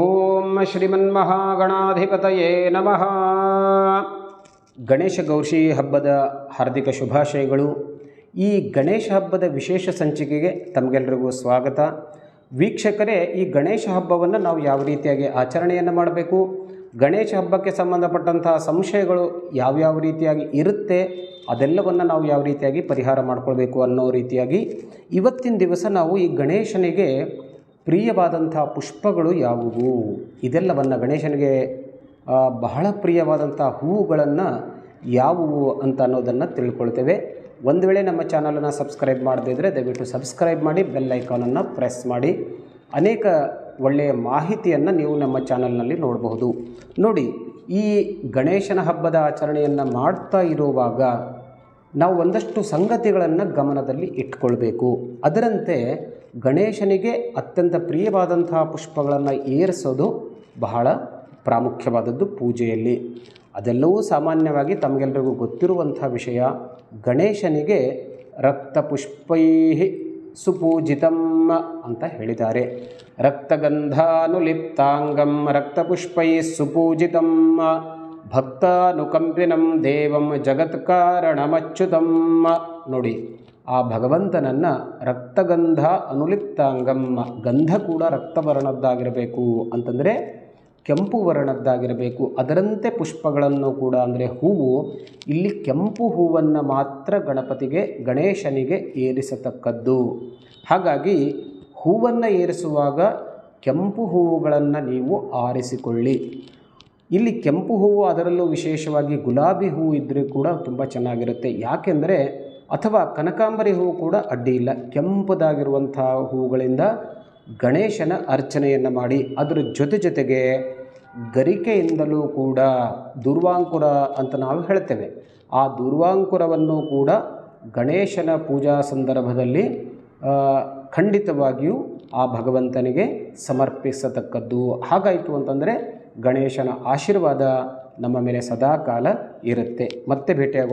ಓಂ ಶ್ರೀಮನ್ಮಹಾಗಣಾಧಿಪತಯೇ ನಮಃ. ಗಣೇಶ ಗೌರಿ ಹಬ್ಬದ ಹಾರ್ದಿಕ ಶುಭಾಶಯಗಳು. ಈ ಗಣೇಶ ಹಬ್ಬದ ವಿಶೇಷ ಸಂಚಿಕೆಗೆ ತಮಗೆಲ್ಲರಿಗೂ ಸ್ವಾಗತ. ವೀಕ್ಷಕರೇ, ಈ ಗಣೇಶ ಹಬ್ಬವನ್ನು ನಾವು ಯಾವ ರೀತಿಯಾಗಿ ಆಚರಣೆಯನ್ನು ಮಾಡಬೇಕು, ಗಣೇಶ ಹಬ್ಬಕ್ಕೆ ಸಂಬಂಧಪಟ್ಟಂಥ ಸಂಶಯಗಳು ಯಾವ್ಯಾವ ರೀತಿಯಾಗಿ ಇರುತ್ತೆ, ಅದೆಲ್ಲವನ್ನು ನಾವು ಯಾವ ರೀತಿಯಾಗಿ ಪರಿಹಾರ ಮಾಡಿಕೊಳ್ಬೇಕು ಅನ್ನೋ ರೀತಿಯಾಗಿ ಇವತ್ತಿನ ದಿವಸ ನಾವು ಈ ಗಣೇಶನಿಗೆ ಪ್ರಿಯವಾದಂಥ ಪುಷ್ಪಗಳು ಯಾವುವು, ಇದೆಲ್ಲವನ್ನು ಗಣೇಶನಿಗೆ ಬಹಳ ಪ್ರಿಯವಾದಂಥ ಹೂವುಗಳನ್ನು ಯಾವುವು ಅಂತ ಅನ್ನೋದನ್ನು ತಿಳ್ಕೊಳ್ತೇವೆ. ಒಂದು ವೇಳೆ ನಮ್ಮ ಚಾನಲನ್ನು ಸಬ್ಸ್ಕ್ರೈಬ್ ಮಾಡದಿದ್ದರೆ ದಯವಿಟ್ಟು ಸಬ್ಸ್ಕ್ರೈಬ್ ಮಾಡಿ, ಬೆಲ್ ಐಕಾನನ್ನು ಪ್ರೆಸ್ ಮಾಡಿ. ಅನೇಕ ಒಳ್ಳೆಯ ಮಾಹಿತಿಯನ್ನು ನೀವು ನಮ್ಮ ಚಾನಲ್ನಲ್ಲಿ ನೋಡಬಹುದು. ನೋಡಿ, ಈ ಗಣೇಶನ ಹಬ್ಬದ ಆಚರಣೆಯನ್ನು ಮಾಡ್ತಾ ಇರುವಾಗ ನಾವು ಒಂದಷ್ಟು ಸಂಗತಿಗಳನ್ನು ಗಮನದಲ್ಲಿ ಇಟ್ಕೊಳ್ಬೇಕು. ಅದರಂತೆ ಗಣೇಶನಿಗೆ ಅತ್ಯಂತ ಪ್ರಿಯವಾದಂತಹ ಪುಷ್ಪಗಳನ್ನು ಏರಿಸೋದು ಬಹಳ ಪ್ರಾಮುಖ್ಯವಾದದ್ದು ಪೂಜೆಯಲ್ಲಿ. ಅದೆಲ್ಲವೂ ಸಾಮಾನ್ಯವಾಗಿ ತಮಗೆಲ್ಲರಿಗೂ ಗೊತ್ತಿರುವಂಥ ವಿಷಯ. ಗಣೇಶನಿಗೆ ರಕ್ತಪುಷ್ಪೈ ಸುಪೂಜಿತಂ ಅಂತ ಹೇಳಿದ್ದಾರೆ. ರಕ್ತಗಂಧಾನುಲಿಪ್ತಾಂಗಂ ರಕ್ತಪುಷ್ಪೈ ಸುಪೂಜಿತಂ ಭಕ್ತಾನುಕಂಪಿನಂ ದೇವಂ ಜಗತ್ಕಾರಣಮಚ್ಯುತಂ. ನೋಡಿ, ಆ ಭಗವಂತನನ್ನು ರಕ್ತಗಂಧ ಅನುಲಿಪ್ತಾಂಗಂ, ಗಂಧ ಕೂಡ ರಕ್ತವರ್ಣದ್ದಾಗಿರಬೇಕು ಅಂತಂದರೆ ಕೆಂಪು ವರ್ಣದ್ದಾಗಿರಬೇಕು. ಅದರಂತೆ ಪುಷ್ಪಗಳನ್ನು ಕೂಡ ಅಂದರೆ ಹೂವು, ಇಲ್ಲಿ ಕೆಂಪು ಹೂವನ್ನು ಮಾತ್ರ ಗಣೇಶನಿಗೆ ಏರಿಸತಕ್ಕದ್ದು. ಹಾಗಾಗಿ ಹೂವನ್ನು ಏರಿಸುವಾಗ ಕೆಂಪು ಹೂವುಗಳನ್ನು ನೀವು ಆರಿಸಿಕೊಳ್ಳಿ. ಇಲ್ಲಿ ಕೆಂಪು ಹೂವು, ಅದರಲ್ಲೂ ವಿಶೇಷವಾಗಿ ಗುಲಾಬಿ ಹೂವು ಇದ್ದರೆ ಕೂಡ ತುಂಬ ಚೆನ್ನಾಗಿರುತ್ತೆ. ಯಾಕೆಂದರೆ, ಅಥವಾ ಕನಕಾಂಬರಿ ಹೂವು ಕೂಡ ಅಡ್ಡಿ ಇಲ್ಲ, ಕೆಂಪದಾಗಿರುವಂಥ ಹೂವುಗಳಿಂದ ಗಣೇಶನ ಅರ್ಚನೆಯನ್ನು ಮಾಡಿ. ಅದರ ಜೊತೆಗೆ ಗರಿಕೆಯಿಂದಲೂ ಕೂಡ ದೂರ್ವಾಂಕುರ ಅಂತ ನಾವು ಹೇಳ್ತೇವೆ, ಆ ದೂರ್ವಾಂಕುರವನ್ನು ಕೂಡ ಗಣೇಶನ ಪೂಜಾ ಸಂದರ್ಭದಲ್ಲಿ ಖಂಡಿತವಾಗಿಯೂ ಆ ಭಗವಂತನಿಗೆ ಸಮರ್ಪಿಸತಕ್ಕದ್ದು. ಹಾಗಾಯಿತು ಅಂತಂದರೆ ಗಣೇಶನ ಆಶೀರ್ವಾದ ನಮ್ಮ ಮೇಲೆ ಸದಾಕಾಲ ಇರುತ್ತೆ. ಮತ್ತೆ ಭೇಟಿಯಾಗೋಣ.